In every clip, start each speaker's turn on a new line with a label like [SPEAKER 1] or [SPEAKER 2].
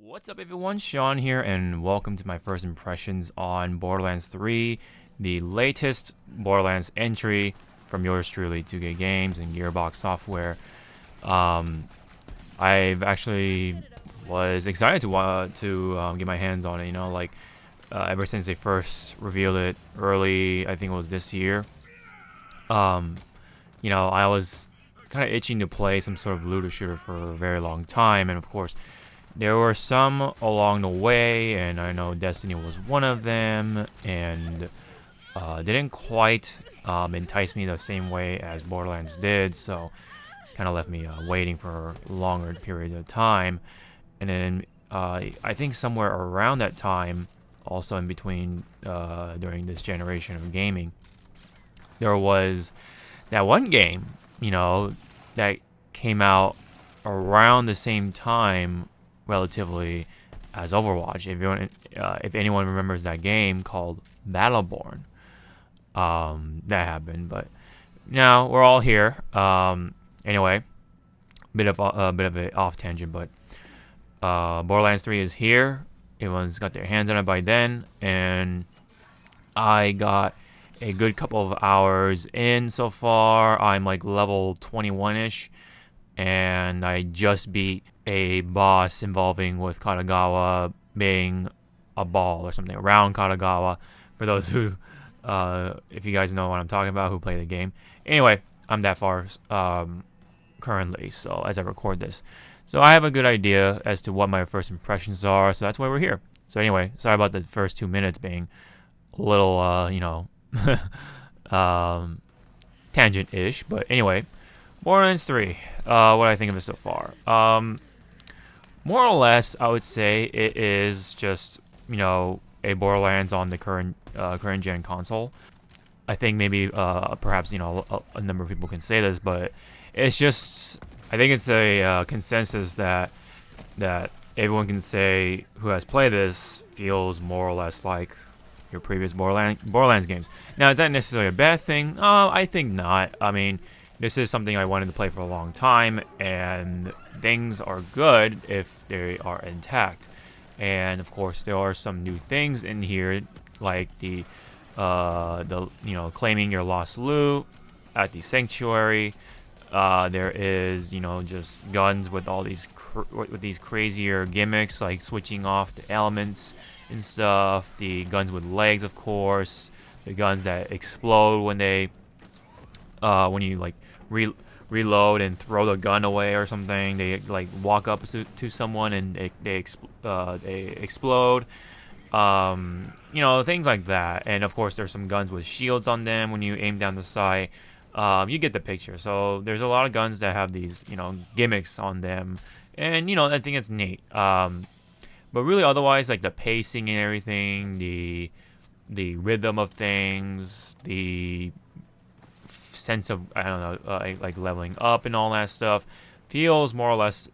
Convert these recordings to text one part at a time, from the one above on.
[SPEAKER 1] What's up everyone, Sean here, and welcome to my first impressions on Borderlands 3, the latest Borderlands entry from yours truly, 2K Games and Gearbox Software. I've actually was excited to get my hands on it, ever since they first revealed it early, I think it was this year. I was kind of itching to play some sort of looter shooter for a very long time, and of course, there were some along the way, and I know Destiny was one of them, and didn't quite entice me the same way as Borderlands did, so kind of left me waiting for a longer period of time. And then I think somewhere around that time, also in between during this generation of gaming, there was that one game, that came out around the same time relatively as Overwatch. If anyone remembers that game called Battleborn, that happened. But now we're all here. Anyway, bit of a off tangent, but Borderlands 3 is here. Everyone's got their hands on it by then, and I got a good couple of hours in so far. I'm like level 21-ish, and I just beat a boss involving with Katagawa being a ball or something around Katagawa. For those who, if you guys know what I'm talking about, who play the game. Anyway, I'm that far currently, so as I record this. So I have a good idea as to what my first impressions are, so that's why we're here. So anyway, sorry about the first 2 minutes being a little, tangent-ish, but anyway, Borderlands 3, what do I think of it so far? More or less, I would say it is just, a Borderlands on the current gen console. I think maybe, perhaps, a number of people can say this, but it's just, I think it's a consensus that everyone can say who has played this feels more or less like your previous Borderlands games. Now, is that necessarily a bad thing? I think not. I mean, this is something I wanted to play for a long time, and things are good if they are intact. And of course, there are some new things in here, like the claiming your lost loot at the sanctuary. There is just guns with all these with these crazier gimmicks, like switching off the elements and stuff. The guns with legs, of course. The guns that explode when they when you like reload and throw the gun away or something. They like walk up to someone and they explode. Things like that. And of course, there's some guns with shields on them when you aim down the sight. You get the picture. So there's a lot of guns that have these gimmicks on them, and I think it's neat. But really, otherwise, like the pacing and everything, the rhythm of things, the sense of like leveling up and all that stuff feels more or less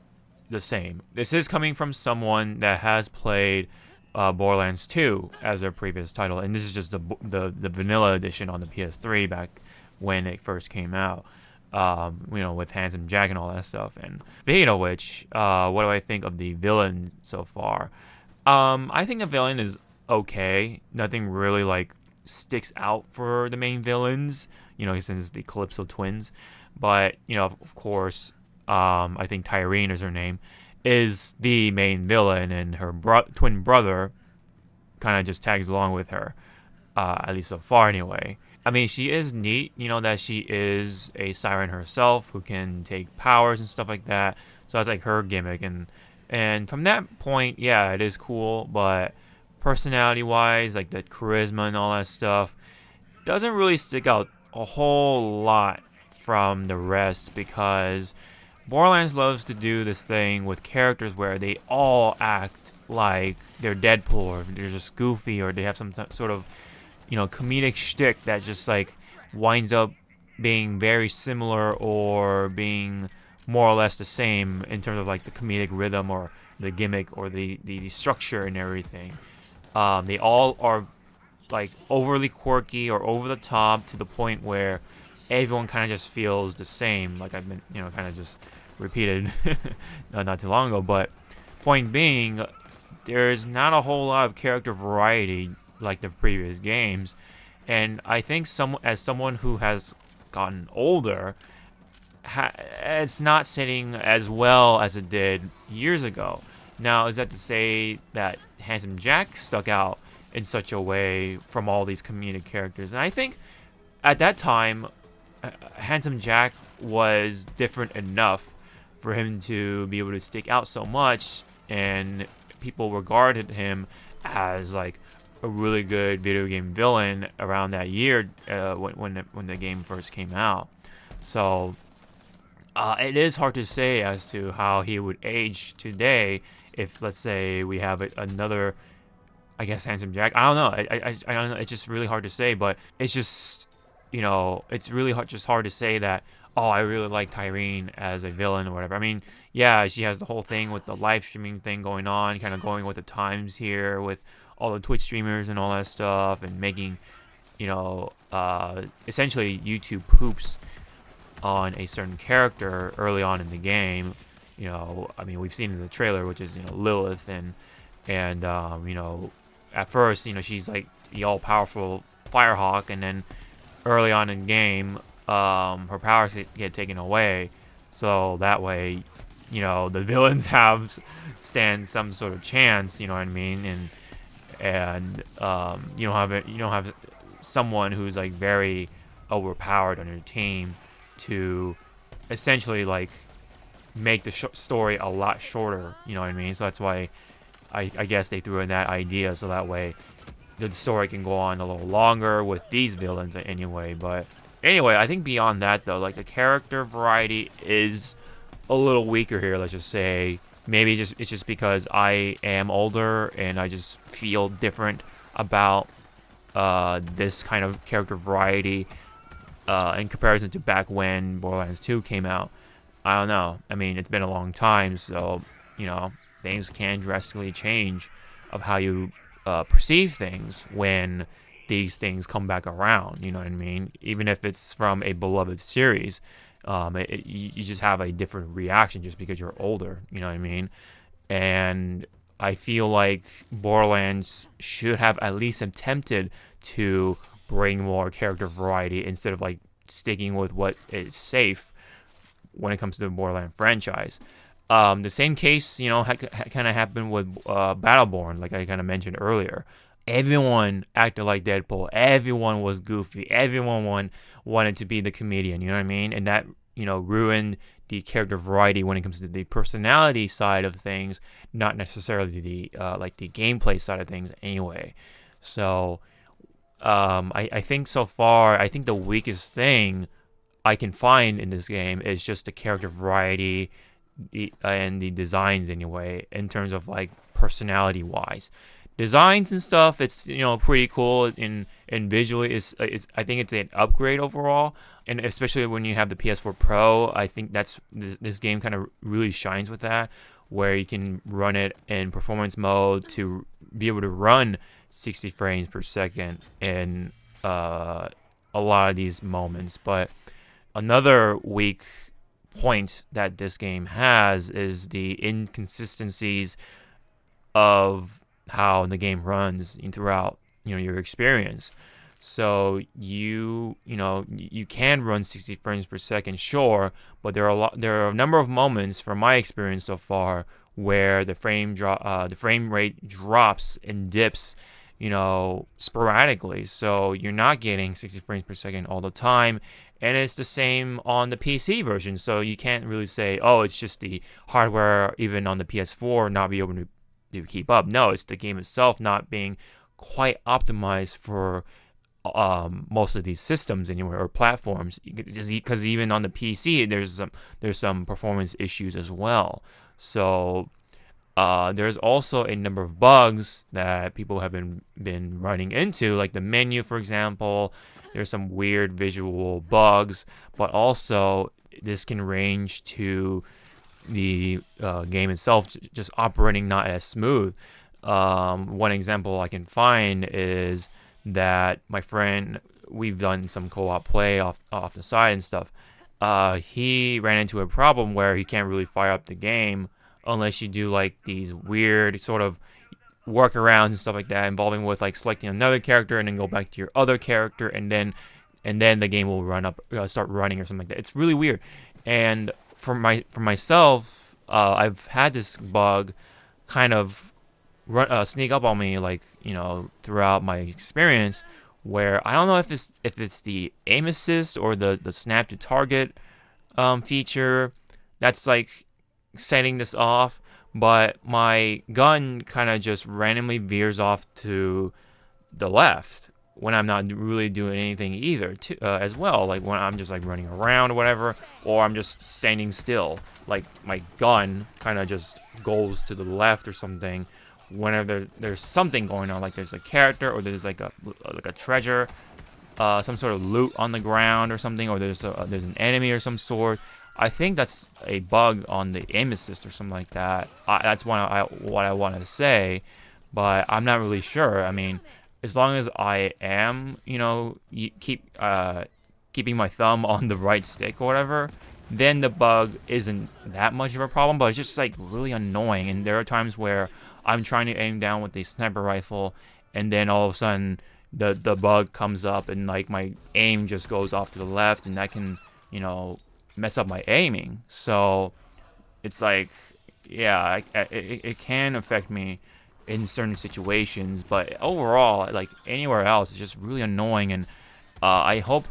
[SPEAKER 1] the same. This is coming from someone that has played Borderlands 2 as their previous title, and this is just the vanilla edition on the PS3 back when it first came out. With Handsome Jack and all that stuff. And speaking of which, what do I think of the villain so far? I think the villain is okay. Nothing really like sticks out for the main villains, since the Calypso twins. But, of course, I think Tyrene is her name, is the main villain, and her twin brother kind of just tags along with her, at least so far anyway. I mean, she is neat, that she is a siren herself who can take powers and stuff like that. So that's like her gimmick, and from that point, yeah, it is cool. But personality-wise, like the charisma and all that stuff, doesn't really stick out a whole lot from the rest, because Borderlands loves to do this thing with characters where they all act like they're Deadpool, or they're just goofy, or they have some sort of comedic shtick that just like winds up being very similar or being more or less the same in terms of like the comedic rhythm or the gimmick or the structure and everything. They all are like overly quirky or over the top to the point where everyone kind of just feels the same, like I've been kind of just repeated not too long ago. But point being, there's not a whole lot of character variety like the previous games. And I think as someone who has gotten older, it's not sitting as well as it did years ago. Now, is that to say that Handsome Jack stuck out in such a way from all these comedic characters? And I think at that time, Handsome Jack was different enough for him to be able to stick out so much, and people regarded him as like a really good video game villain around that year when the game first came out. So it is hard to say as to how he would age today if, let's say, we have another, I guess, Handsome Jack. I don't know. I don't know. It's just really hard to say, but it's just, it's really hard to say that, oh, I really like Tyrene as a villain or whatever. I mean, yeah, she has the whole thing with the live streaming thing going on, kind of going with the times here with all the Twitch streamers and all that stuff, and making, essentially YouTube poops on a certain character early on in the game. I mean, we've seen in the trailer, which is, Lilith, and at first, she's like the all-powerful Firehawk, and then early on in game, her powers get taken away, so that way, the villains stand some sort of chance, you know what I mean, and you don't have someone who's like very overpowered on your team to essentially like make the story a lot shorter, you know what I mean? So that's why I guess they threw in that idea, so that way the story can go on a little longer with these villains anyway. But anyway, I think beyond that though, like the character variety is a little weaker here, let's just say. Maybe it's just because I am older and I just feel different about this kind of character variety in comparison to back when Borderlands 2 came out. I don't know. I mean, it's been a long time, so, things can drastically change of how you perceive things when these things come back around, you know what I mean? Even if it's from a beloved series, you just have a different reaction just because you're older, you know what I mean? And I feel like Borderlands should have at least attempted to bring more character variety instead of like sticking with what is safe when it comes to the Borderlands franchise. The same case, kind of happened with Battleborn, like I kind of mentioned earlier. Everyone acted like Deadpool. Everyone was goofy. Everyone wanted to be the comedian, you know what I mean? And that, ruined the character variety when it comes to the personality side of things, not necessarily the the gameplay side of things anyway. So I think so far, I think the weakest thing I can find in this game is just the character variety and the designs anyway, in terms of like personality wise. Designs and stuff, it's pretty cool, and visually it's I think it's an upgrade overall, and especially when you have the PS4 Pro, I think this game kind of really shines with that, where you can run it in performance mode to be able to run 60 frames per second in a lot of these moments. But another weak point that this game has is the inconsistencies of how the game runs throughout your experience. So you can run 60 frames per second, sure, but there are a number of moments from my experience so far where the frame rate drops and dips sporadically. So you're not getting 60 frames per second all the time. And it's the same on the PC version. So you can't really say, oh, it's just the hardware, even on the PS4, not be able to keep up. No, it's the game itself not being quite optimized for most of these systems anywhere, or platforms. Because even on the PC, there's some performance issues as well. So there's also a number of bugs that people have been running into, like the menu, for example. There's some weird visual bugs, but also this can range to the game itself just operating not as smooth. One example I can find is that my friend, we've done some co-op play off the side and stuff. He ran into a problem where he can't really fire up the game unless you do like these weird sort of workarounds and stuff like that, involving with like selecting another character and then go back to your other character, and then the game will start running or something like that. It's really weird. And for myself, I've had this bug kind of sneak up on me, like, throughout my experience, where I don't know if it's the aim assist or the snap to target feature that's like setting this off, but my gun kind of just randomly veers off to the left when I'm not really doing anything either, as well. Like when I'm just like running around or whatever, or I'm just standing still, like my gun kind of just goes to the left or something whenever there's something going on, like there's a character or there's like a treasure, some sort of loot on the ground or something, or there's an enemy or some sort. I think that's a bug on the aim assist or something like that. That's what I want to say, but I'm not really sure. I mean, as long as I am, keeping my thumb on the right stick or whatever, then the bug isn't that much of a problem. But it's just like really annoying, and there are times where I'm trying to aim down with the sniper rifle, and then all of a sudden the bug comes up, and like my aim just goes off to the left, and that can, mess up my aiming. So it's like, yeah, it can affect me in certain situations, but overall, like anywhere else, it's just really annoying. And I hope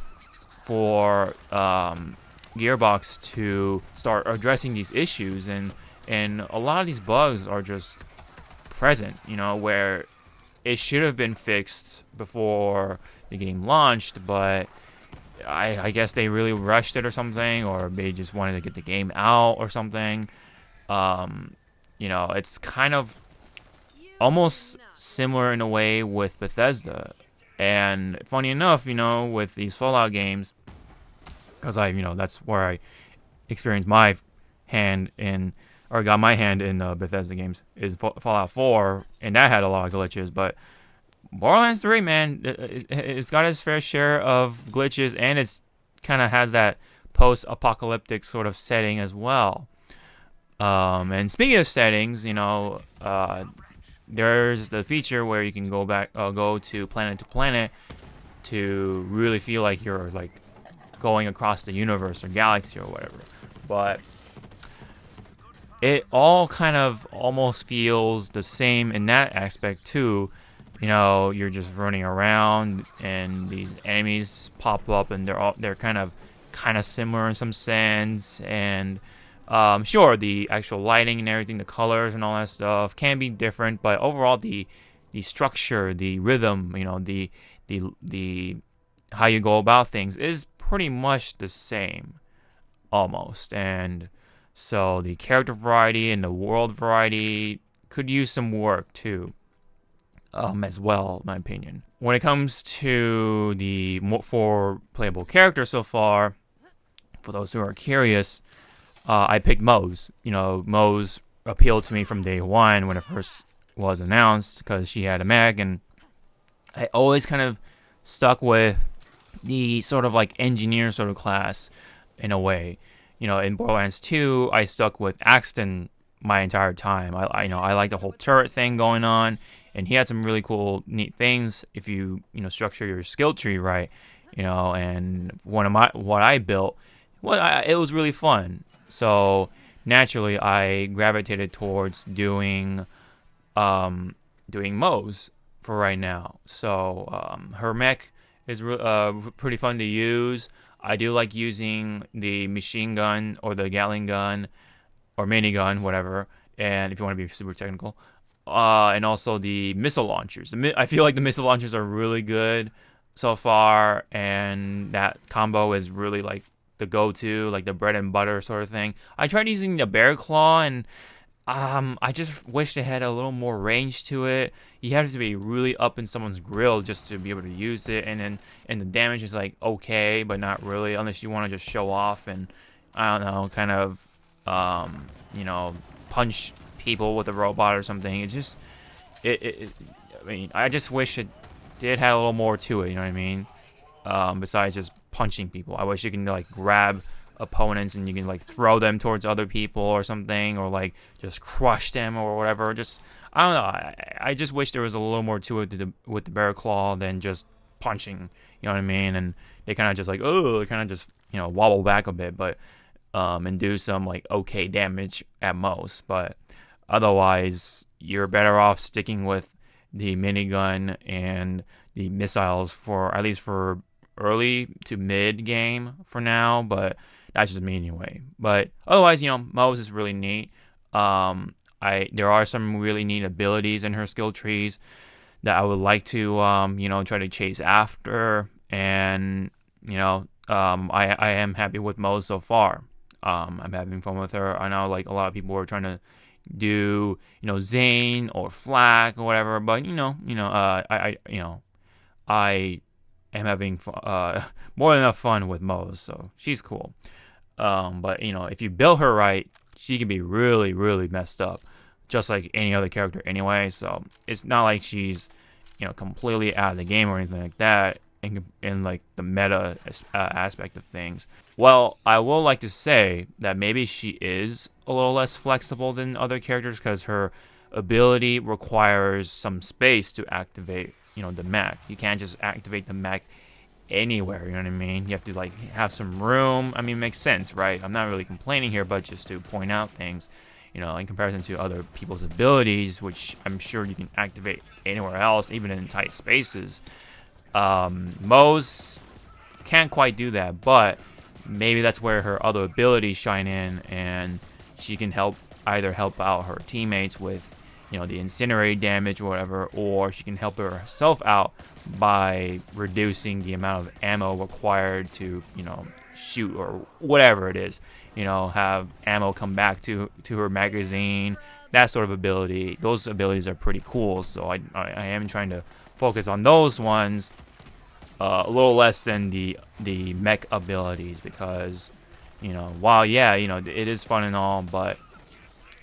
[SPEAKER 1] for Gearbox to start addressing these issues, and a lot of these bugs are just present, where it should have been fixed before the game launched, but I guess they really rushed it or something, or they just wanted to get the game out or something. It's kind of almost similar in a way with Bethesda. And funny enough, with these Fallout games, because that's where I experienced my hand in, or got my hand in Bethesda games, is Fallout 4, and that had a lot of glitches. But Borderlands 3, man, it's got its fair share of glitches, and it's kind of has that post-apocalyptic sort of setting as well. And speaking of settings, there's the feature where you can go to planet to really feel like you're like going across the universe or galaxy or whatever. But it all kind of almost feels the same in that aspect too. You're just running around, and these enemies pop up, and they're kind of similar in some sense. And sure, the actual lighting and everything, the colors and all that stuff can be different, but overall, the structure, the rhythm, the how you go about things is pretty much the same, almost. And so the character variety and the world variety could use some work too. As well, in my opinion. When it comes to the 4 playable characters so far, for those who are curious, I picked Mose. Mose appealed to me from day one when it first was announced, because she had a mech, and I always kind of stuck with the sort of like engineer sort of class in a way. In Borderlands 2, I stuck with Axton my entire time. I like the whole turret thing going on. And he had some really cool, neat things if you structure your skill tree right, And what I built, it was really fun. So naturally, I gravitated towards doing Mose for right now. So her mech is pretty fun to use. I do like using the machine gun or the Gatling gun or minigun, whatever. And if you want to be super technical. And also the missile launchers. I feel like the missile launchers are really good so far, and that combo is really like the go-to, like the bread and butter sort of thing. I tried using the bear claw, and I just wish they had a little more range to it. You have to be really up in someone's grill just to be able to use it, and the damage is like okay, but not really, unless you want to just show off and I don't know, kind of punch people with a robot or something. It's just I mean, I just wish it did have a little more to it, you know what I mean? Besides just punching people, I wish you can like grab opponents, and you can like throw them towards other people or something, or like just crush them or whatever. Just I don't know. I just wish there was a little more to it with the bear claw than just punching. You know what I mean? And they kind of just like kind of just wobble back a bit, but and do some like okay damage at most. But otherwise, you're better off sticking with the minigun and the missiles for at least for early to mid game for now. But that's just me anyway. But otherwise, Moe's is really neat. There are some really neat abilities in her skill trees that I would like to try to chase after, and I am happy with Moe so far. I'm having fun with her. I know like a lot of people are trying to do Zane or Flak or whatever, but I am having more than enough fun with Moe, so she's cool. But if you build her right, she can be really, really messed up, just like any other character anyway. So it's not like she's completely out of the game or anything like that in like the meta aspect of things. Well, I will like to say that maybe she is a little less flexible than other characters because her ability requires some space to activate the mech. You can't just activate the mech anywhere, you know what I mean? You have to like have some room. I mean, it makes sense, right? I'm not really complaining here, but just to point out things, in comparison to other people's abilities, which I'm sure you can activate anywhere else, even in tight spaces. Moe's can't quite do that, but maybe that's where her other abilities shine in, and she can either help out her teammates with the incinerate damage or whatever, or she can help herself out by reducing the amount of ammo required to shoot or whatever it is, have ammo come back to her magazine, that sort of ability. Those abilities are pretty cool, so I am trying to focus on those ones a little less than the mech abilities, because while it is fun and all, but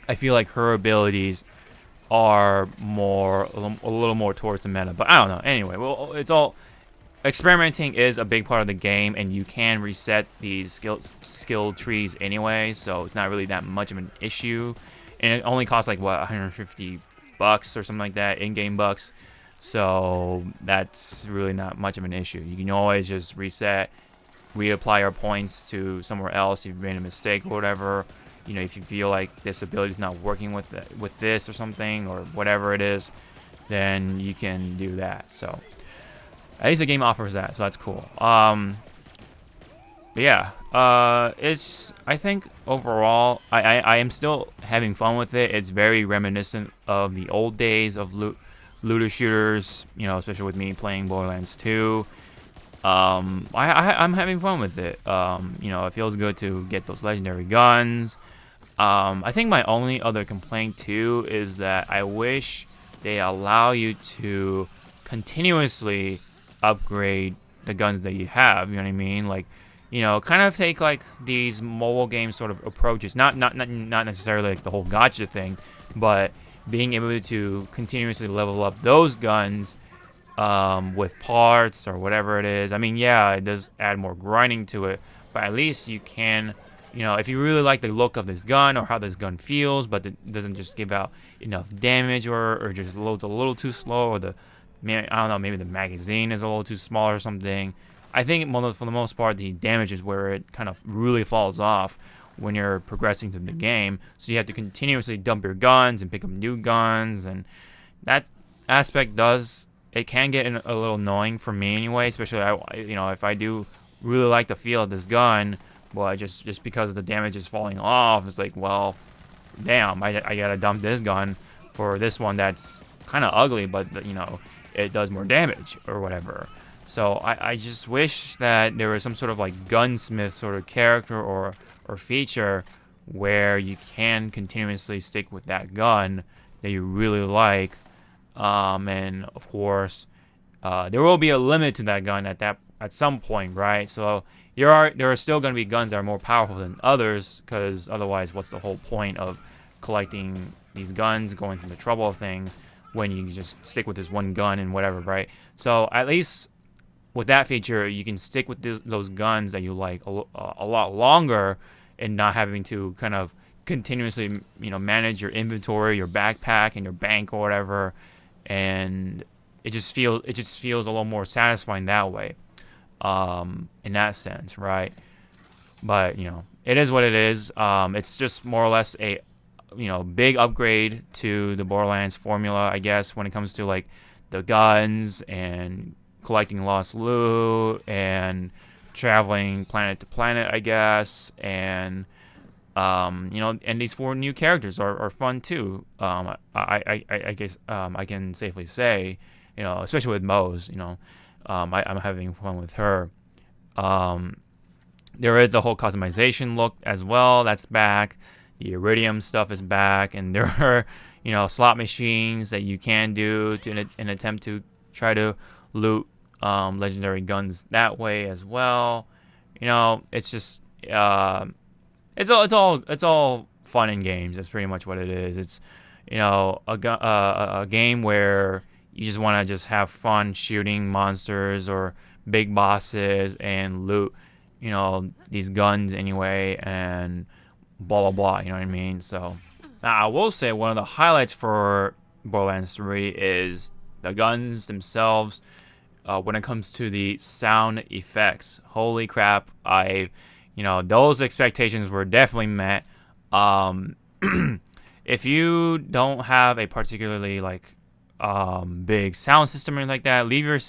[SPEAKER 1] I feel like her abilities are a little more towards the meta. But I don't know. Anyway, well, it's all experimenting is a big part of the game, and you can reset these skill trees anyway, so it's not really that much of an issue. And it only costs like $150 or something like that, in-game bucks. So that's really not much of an issue. You can always just reset, reapply your points to somewhere else if you've made a mistake or whatever. If you feel like this ability is not working with this or something or whatever it is, then you can do that. So at least the game offers that, so that's cool. But yeah, I think overall, I am still having fun with it. It's very reminiscent of the old days of looter shooters, especially with me playing Borderlands 2. I'm having fun with it. It feels good to get those legendary guns. I think my only other complaint too is that I wish they allow you to continuously upgrade the guns that you have. You know what I mean? Like, kind of take like these mobile game sort of approaches. Not necessarily like the whole gotcha thing, but being able to continuously level up those guns with parts or whatever it is. I mean, yeah, it does add more grinding to it, but at least you can, if you really like the look of this gun or how this gun feels, but it doesn't just give out enough damage or just loads a little too slow, or I don't know, maybe the magazine is a little too small or something. I think for the most part, the damage is where it kind of really falls off when you're progressing through the game. So you have to continuously dump your guns and pick up new guns, and that aspect can get a little annoying for me anyway, especially if I do really like the feel of this gun, but just because the damage is falling off, it's like, well, damn, I gotta dump this gun for this one that's kind of ugly, but it does more damage or whatever. So I just wish that there was some sort of like gunsmith sort of character or feature where you can continuously stick with that gun that you really like. And of course, there will be a limit to that gun at some point, right? So there are still going to be guns that are more powerful than others, because otherwise, what's the whole point of collecting these guns, going through the trouble of things, when you just stick with this one gun and whatever, right? So at least with that feature, you can stick with those guns that you like a lot longer, and not having to kind of continuously, manage your inventory, your backpack, and your bank or whatever. And it just feels a little more satisfying that way, in that sense, right? But it is what it is. It's just more or less a big upgrade to the Borderlands formula, I guess, when it comes to like the guns and collecting lost loot and traveling planet to planet, I guess. And and these 4 new characters are fun too. I guess I can safely say, especially with Mose, I'm having fun with her. There is the whole customization look as well. That's back. The Iridium stuff is back, and there are slot machines that you can do to in an attempt to try to loot legendary guns that way as well. It's just it's all fun and games. That's pretty much what it is. It's a game where you just want to just have fun shooting monsters or big bosses and loot these guns anyway, and blah blah blah, you know what I mean? So I will say one of the highlights for Borderlands 3 is the guns themselves. When it comes to the sound effects, holy crap, those expectations were definitely met. If you don't have a particularly big sound system or anything like that, leave your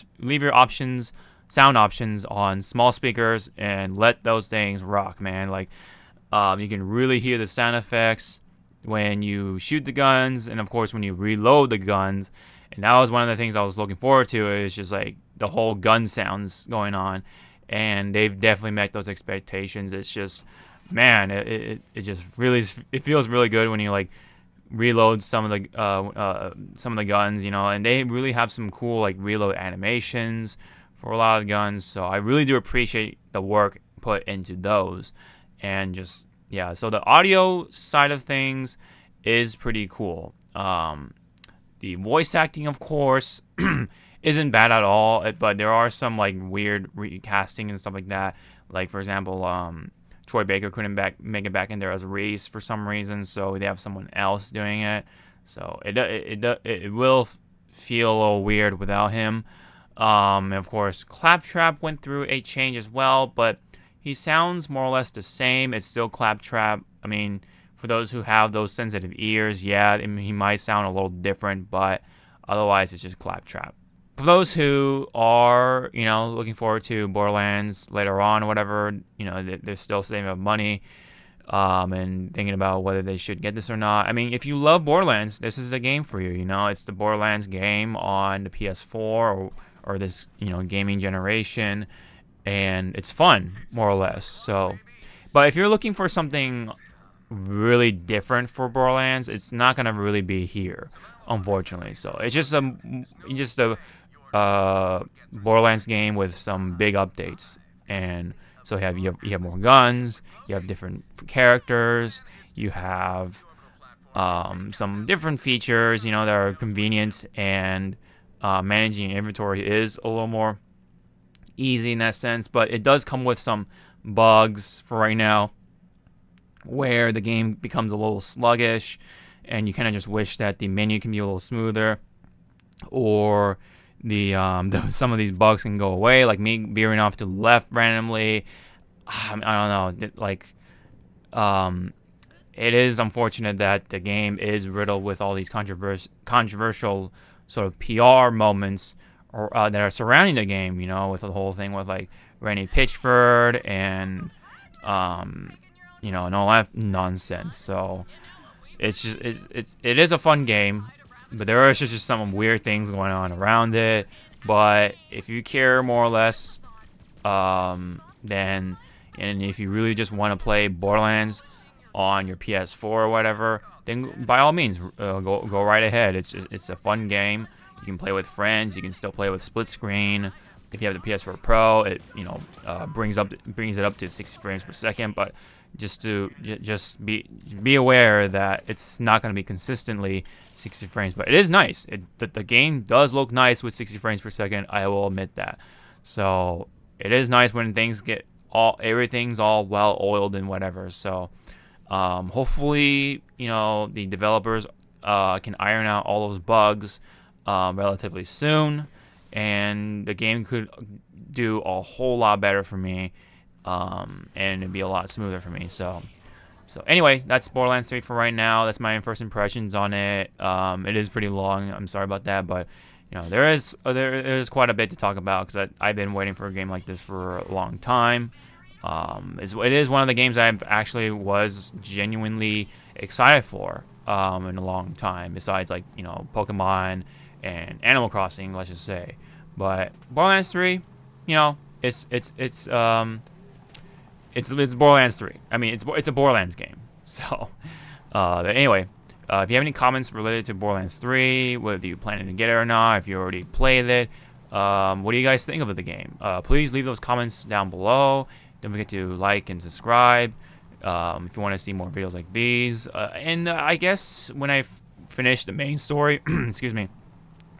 [SPEAKER 1] sound options on small speakers and let those things rock, man. You can really hear the sound effects when you shoot the guns, and of course when you reload the guns. And that was one of the things I was looking forward to, is just like the whole gun sounds going on, and they've definitely met those expectations. It's just, man, it just really, it feels really good when you reload some of the guns, and they really have some cool reload animations for a lot of guns. So I really do appreciate the work put into those. And just, yeah, so the audio side of things is pretty cool. The voice acting, of course, isn't bad at all, but there are some weird recasting and stuff like that. For example, Troy Baker couldn't make it back in there as Reese for some reason, so they have someone else doing it. So it will feel a little weird without him. And of course, Claptrap went through a change as well, but he sounds more or less the same. It's still Claptrap. I mean, for those who have those sensitive ears, yeah, he might sound a little different, but otherwise it's just Claptrap. For those who are, looking forward to Borderlands later on or whatever, they're still saving up money and thinking about whether they should get this or not. I mean, if you love Borderlands, this is the game for you. It's the Borderlands game on the PS4 or this, gaming generation, and it's fun, more or less. So, but if you're looking for something really different for Borderlands, it's not gonna really be here, unfortunately. So it's just a Borderlands game with some big updates, and so you have more guns, you have different characters, you have some different features, that are convenient, and managing inventory is a little more easy in that sense. But it does come with some bugs for right now, where the game becomes a little sluggish, and you kind of just wish that the menu can be a little smoother, or some of these bugs can go away, like me veering off to the left randomly. I don't know. It is unfortunate that the game is riddled with all these controversial sort of PR moments that are surrounding the game. With the whole thing with Randy Pitchford and and all that nonsense. So it's just it is a fun game, but there are just some weird things going on around it. But if you care more or less, then, and if you really just want to play Borderlands on your PS4 or whatever, then by all means, go right ahead. It's a fun game. You can play with friends. You can still play with split screen. If you have the PS4 Pro, it brings it up to 60 frames per second. But just be aware that it's not going to be consistently 60 frames. But it is nice. The game does look nice with 60 frames per second. I will admit that. So it is nice when things get everything's all well oiled and whatever. So hopefully, the developers can iron out all those bugs relatively soon, and the game could do a whole lot better for me, and it'd be a lot smoother for me. So anyway, that's Borderlands 3 for right now. That's my first impressions on it. It is pretty long. I'm sorry about that, but there is quite a bit to talk about because I've been waiting for a game like this for a long time. It is one of the games I've actually was genuinely excited for in a long time. Besides, like Pokemon and Animal Crossing, let's just say. But Borderlands 3, it's Borderlands 3. I mean, it's a Borderlands game. So, but anyway, if you have any comments related to Borderlands 3, whether you planning to get it or not, if you already played it, what do you guys think of the game? Please leave those comments down below. Don't forget to like and subscribe if you want to see more videos like these. And I guess when I finish the main story, excuse me,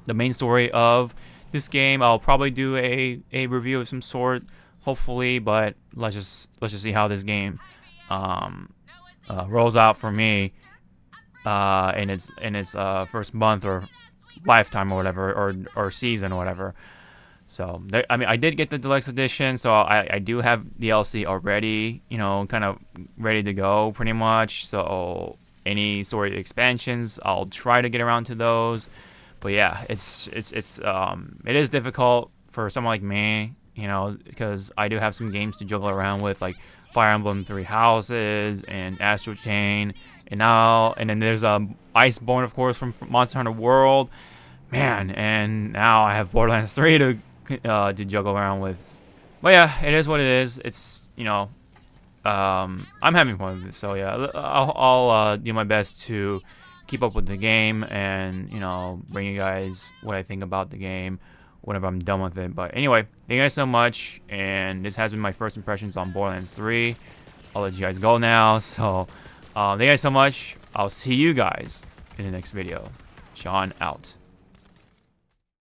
[SPEAKER 1] the main story of this game, I'll probably do a review of some sort, hopefully. But let's just see how this game rolls out for me in its first month or lifetime or whatever, or season or whatever. So, I did get the deluxe edition, so I do have DLC already, kind of ready to go pretty much. So, any sort of expansions, I'll try to get around to those. But yeah, it is difficult for someone like me, because I do have some games to juggle around with, like Fire Emblem Three Houses and Astral Chain, and then there's Iceborne, of course, from Monster Hunter World, man, and now I have Borderlands 3 to juggle around with. But yeah, it is what it is. It's I'm having fun with it. So yeah, I'll do my best to keep up with the game and bring you guys what I think about the game whenever I'm done with it. But anyway, thank you guys so much, and this has been my first impressions on Borderlands 3. I'll let you guys go now. So thank you guys so much. I'll see you guys in the next video. Sean out.